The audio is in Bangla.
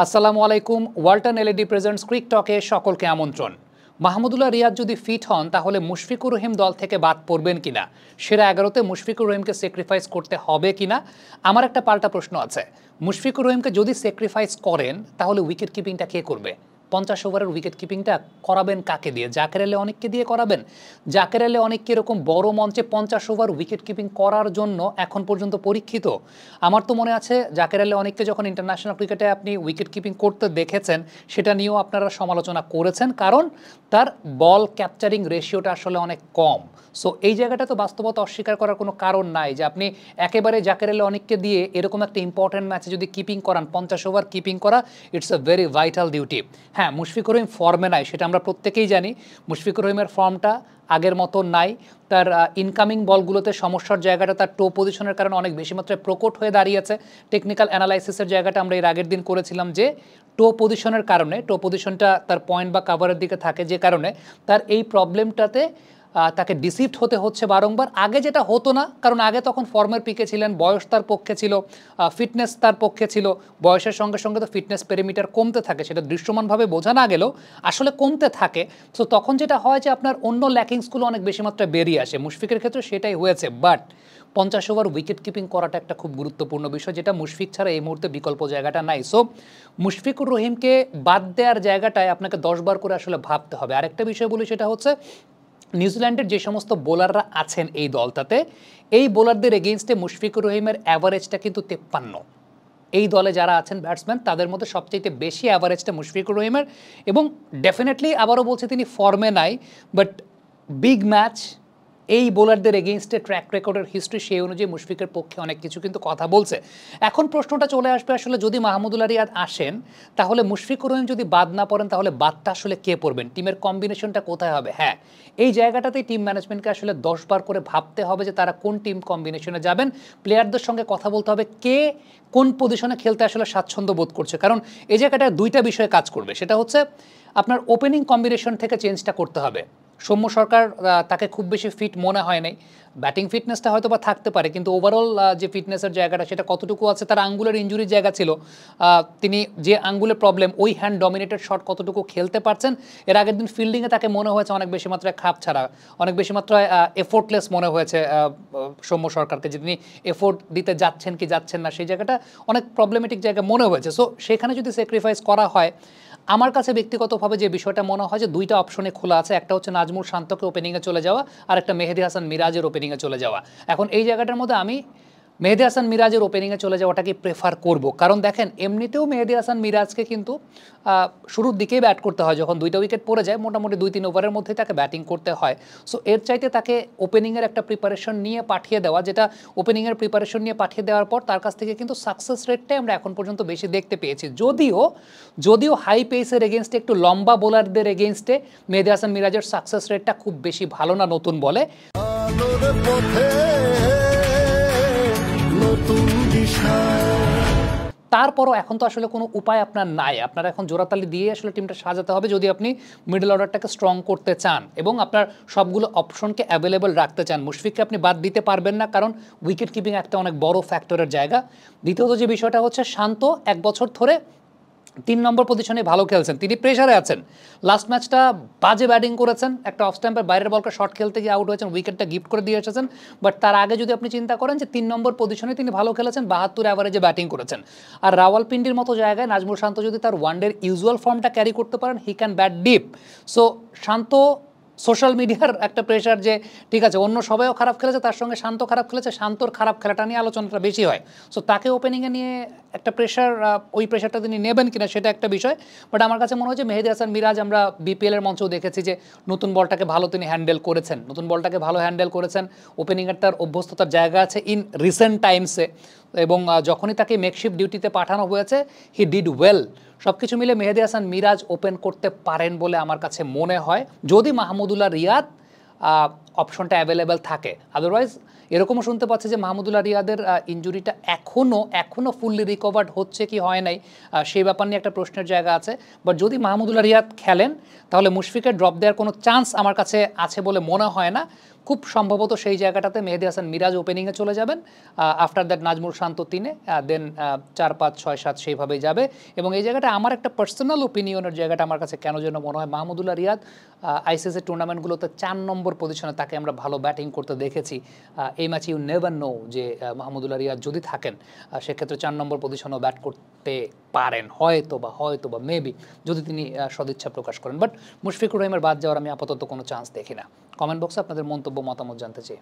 আসসালামু আলাইকুম। ওয়ালটন এলইডি প্রেজেন্টস ক্রিক টকে সকলকে আমন্ত্রণ। মাহমুদুল্লাহ রিয়াদ যদি ফিট হন তাহলে মুশফিকুর রহিম দল থেকে বাদ পড়বেন কিনা, সেরা 11তে মুশফিকুর রহিমকে স্যাক্রিফাইস করতে হবে কিনা, আমার একটা পাল্টা প্রশ্ন আছে। মুশফিকুর রহিমকে যদি স্যাক্রিফাইস করেন তাহলে উইকেট কিপিংটা কে করবে? 50 ওভারের উইকেট কিপিংটা করাবেন কাকে দিয়ে? জাকের আলী অনেককে দিয়ে করাবেন? জাকের আলী অনেককে এরকম বড় মঞ্চে 50 ওভার উইকেট কিপিং করার জন্য এখন পর্যন্ত পরীক্ষিত? আমার তো মনে আছে জাকের আলী অনেককে যখন ইন্টারন্যাশনাল ক্রিকেটে আপনি উইকেট কিপিং করতে দেখেছেন সেটা নিয়েও আপনারা সমালোচনা করেছেন, কারণ তার বল ক্যাপচারিং রেশিওটা আসলে অনেক কম। সো এই জায়গাটা তো বাস্তবতা অস্বীকার করার কোনো কারণ নাই যে আপনি একেবারে জাকের আলী অনেককে দিয়ে এরকম একটা ইম্পর্টেন্ট ম্যাচে যদি কিপিং করান, 50 ওভার কিপিং করা it's a very vital duty. হ্যাঁ, মুশফিকুর রহিম ফর্মে নাই, সেটা আমরা প্রত্যেকেই জানি। মুশফিকুর রহিমের ফর্মটা আগের মতো নাই। তার ইনকামিং বলগুলোতে সমস্যার জায়গাটা তার টো পজিশনের কারণে অনেক বেশি মাত্রায় প্রকট হয়ে দাঁড়িয়েছে। টেকনিক্যাল অ্যানালাইসিসের জায়গাটা আমরা এর আগের দিন করেছিলাম যে টো পজিশনের কারণে, টো পজিশনটা তার পয়েন্ট বা কাভারের দিকে থাকে, যে কারণে তার এই প্রবলেমটাতে তাকে ডিসিভড হতে হচ্ছে বারংবার। আগে যেটা হতো না, কারণ আগে তখন ফর্মের পিকে ছিলেন, বয়স তার পক্ষে ছিল, ফিটনেস তার পক্ষে ছিল। বয়সের সঙ্গে সঙ্গে তো ফিটনেস প্যারামিটার কমতে থাকে, সেটা দৃশ্যমানভাবে বোঝা না গেলেও আসলে কমতে থাকে। সো তখন যেটা হয় যে আপনার অন্য ল্যাকিংসগুলো অনেক বেশি মাত্রায় বেরিয়ে আসে। মুশফিকের ক্ষেত্রে সেটাই হয়েছে। বাট 50 ওভার উইকেট কিপিং করাটা একটা খুব গুরুত্বপূর্ণ বিষয়, যেটা মুশফিক ছাড়া এই মুহূর্তে বিকল্প জায়গাটা নাই। সো মুশফিকুর রহিমকে বাদ দেওয়ার জায়গাটায় আপনাকে 10 বার করে আসলে ভাবতে হবে। আরেকটা বিষয় বলি, সেটা হচ্ছে নিউজিল্যান্ডের যে সমস্ত বোলাররা আছেন এই দলটাতে, এই বোলারদের এগেইনস্টে মুশফিকুর রহিমের অ্যাভারেজটা কিন্তু 53। এই দলে যারা আছেন ব্যাটসম্যান তাদের মধ্যে সবচেয়ে বেশি অ্যাভারেজটা মুশফিকুর রহিমের। এবং ডেফিনেটলি আবারও বলছি, তিনি ফর্মে নাই, বাট বিগ ম্যাচ এই বোলারদের এগেইনস্টে ট্র্যাক রেকর্ডের হিস্ট্রি সেই অনুযায়ী মুশফিকের পক্ষে অনেক কিছু কিন্তু কথা বলছে। এখন প্রশ্নটা চলে আসবে, আসলে যদি মাহমুদুল্লাহ রিয়াদ আসেন তাহলে মুশফিকুর রহিম যদি বাদ না পড়েন তাহলে বাদটা আসলে কে পড়বেন? টিমের কম্বিনেশনটা কোথায় হবে? হ্যাঁ, এই জায়গাটাতেই টিম ম্যানেজমেন্টকে আসলে 10 বার করে ভাবতে হবে যে তারা কোন টিম কম্বিনেশনে যাবেন। প্লেয়ারদের সঙ্গে কথা বলতে হবে কে কোন পজিশনে খেলতে আসলে স্বাচ্ছন্দ্য বোধ করছে। কারণ এই জায়গাটায় দুইটা বিষয়ে কাজ করবে, সেটা হচ্ছে আপনার ওপেনিং কম্বিনেশন থেকে চেঞ্জটা করতে হবে। সৌম্য সরকার, তাকে খুব বেশি ফিট মনে হয় নাই। ব্যাটিং ফিটনেসটা হয়তো বা থাকতে পারে, কিন্তু ওভারঅল যে ফিটনেসের জায়গাটা সেটা কতটুকু আছে, তার আঙ্গুলের ইঞ্জুরির জায়গা ছিল, তিনি যে আঙ্গুলের প্রবলেম, ওই হ্যান্ড ডমিনেটেড শট কতটুকু খেলতে পারছেন। এর আগের দিন ফিল্ডিংয়ে তাকে মনে হয়েছে অনেক বেশি মাত্রায় খাপ ছাড়া, অনেক বেশি মাত্রায় এফোর্টলেস মনে হয়েছে সৌম্য সরকারকে, যে তিনি এফোর্ট দিতে যাচ্ছেন কি যাচ্ছেন না, সেই জায়গাটা অনেক প্রবলেমেটিক জায়গা মনে হয়েছে। সো সেখানে যদি স্যাক্রিফাইস করা হয়, আমার কাছে ব্যক্তিগতভাবে যে বিষয়টা মনে হয় যে দুইটা অপশনে খোলা আছে। একটা হচ্ছে নাজমুল শান্তকে ওপেনিংয়ে চলে যাওয়া, আর একটা মেহেদী হাসান মিরাজের ওপেনিংয়ে চলে যাওয়া। এখন এই জায়গাটার মধ্যে আমি মেহেদী হাসান মিরাজের ওপেনিংয়ে চলে যাওয়াটাকে প্রেফার করব, কারণ দেখেন এমনিতেও মেহেদী হাসান মিরাজকে কিন্তু শুরুর দিকেই ব্যাট করতে হয়, যখন দুইটা উইকেট পড়ে যায় মোটামুটি 2-3 ওভারের মধ্যেই তাকে ব্যাটিং করতে হয়। সো এর চাইতে তাকে ওপেনিংয়ের একটা প্রিপারেশন নিয়ে পাঠিয়ে দেওয়া, যেটা ওপেনিংয়ের প্রিপারেশন নিয়ে পাঠিয়ে দেওয়ার পর তার কাছ থেকে কিন্তু সাকসেস রেটটাই আমরা এখন পর্যন্ত বেশি দেখতে পেয়েছি। যদিও হাই পেসের এগেনস্টে, একটু লম্বা বোলারদের এগেনস্টে মেহেদী হাসান মিরাজের সাকসেস রেটটা খুব বেশি ভালো না নতুন বলে। তারপরও এখন তো আসলে কোনো উপায় আপনার নাই, আপনারা এখন জোড়াতালি দিয়ে আসলে টিমটা সাজাতে হবে যদি আপনি মিডল অর্ডারটাকে স্ট্রং করতে চান এবং আপনার সবগুলো অপশনকে অ্যাভেলেবল রাখতে চান। মুশফিককে আপনি বাদ দিতে পারবেন না, কারণ উইকেট কিপিং একটা অনেক বড় ফ্যাক্টরের জায়গা। দ্বিতীয়ত যে বিষয়টা হচ্ছে, শান্ত 1 বছর ধরে 3 নম্বর পজিশনে ভালো খেলছেন, তিনি প্রেসারে আছেন। লাস্ট ম্যাচটা বাজে ব্যাটিং করেছেন, একটা অফ স্ট্যাম্পের বাইরের বলকে শর্ট খেলতে গিয়ে আউট হয়েছেন, উইকেটটা গিফট করে দিয়ে এসেছেন। বাট তার আগে যদি আপনি চিন্তা করেন যে 3 নম্বর পজিশনে তিনি ভালো খেলেছেন, 72 অ্যাভারেজে ব্যাটিং করেছেন। আর রাওয়ালপিন্ডির মতো জায়গায় নাজমুল শান্ত যদি তার ওয়ানডের ইউজুয়াল ফর্মটা ক্যারি করতে পারেন, he can bat deep. So Shanto social মিডিয়ার একটা প্রেশার যে ঠিক আছে অন্য সবাইও খারাপ খেলেছে, তার সঙ্গে শান্ত খারাপ খেলেছে, শান্তর খারাপ খেলাটা নিয়ে আলোচনাটা বেশি হয়। সো তাকে ওপেনিংয়ে নিয়ে একটা প্রেশার, ওই প্রেশারটা তিনি নেবেন কিনা সেটা একটা বিষয়। বাট আমার কাছে মনে হয় যে মেহেদী হাসান মিরাজ, আমরা বিপিএলের মঞ্চেও দেখেছি যে নতুন বলটাকে ভালো তিনি হ্যান্ডেল করেছেন, ওপেনিংয়ের তার অভ্যস্ততার জায়গা আছে ইন রিসেন্ট টাইমসে। এবং যখনই তাকে মেকশিফট ডিউটিতে পাঠানো হয়েছে, হি ডিড ওয়েল। সব কিছু মিলে মেহেদী হাসান মিরাজ ওপেন করতে পারেন বলে আমার কাছে মনে হয়, যদি মাহমুদুল্লাহ রিয়াদ অপশনটা অ্যাভেলেবেল থাকে। আদারওয়াইজ এরকমও শুনতে পাচ্ছি যে মাহমুদুল্লাহ রিয়াদের ইনজুরিটা এখনও ফুললি রিকভার্ড হচ্ছে কি হয় নাই, সেই ব্যাপার নিয়ে একটা প্রশ্নের জায়গা আছে। বাট যদি মাহমুদুল্লাহ রিয়াদ খেলেন তাহলে মুশফিকের ড্রপ দেওয়ার কোনো চান্স আমার কাছে আছে বলে মনে হয় না। খুব সম্ভবত সেই জায়গাটাতে মেহেদী হাসান মিরাজ ওপেনিংয়ে চলে যাবেন, আফটার দ্যাট নাজমুল শান্ত 3-এ, দেন 4-5-6-7 সেইভাবেই যাবে। এবং এই জায়গাটা আমার একটা পার্সোনাল ওপিনিয়নের জায়গাটা আমার কাছে কেন যেন মনে হয় মাহমুদুল্লাহ রিয়াদ আইসিসি টুর্নামেন্টগুলোতে 4 নম্বর পজিশনে তাকে আমরা ভালো ব্যাটিং করতে দেখেছি। এই ম্যাচে ইউ নেভার নো যে মাহমুদুল্লাহ রিয়াদ যদি থাকেন সেক্ষেত্রে 4 নম্বর পজিশনেও ব্যাট করতে পারেন হয়তো বা মেবি, যদি তিনি সদিচ্ছা প্রকাশ করেন। বাট মুশফিকুর রহিমের বাদ যাওয়ার আমি আপাতত কোনো চান্স দেখি না। কমেন্ট বক্সে আপনাদের মন্তব্য মতামত জানতে চাই।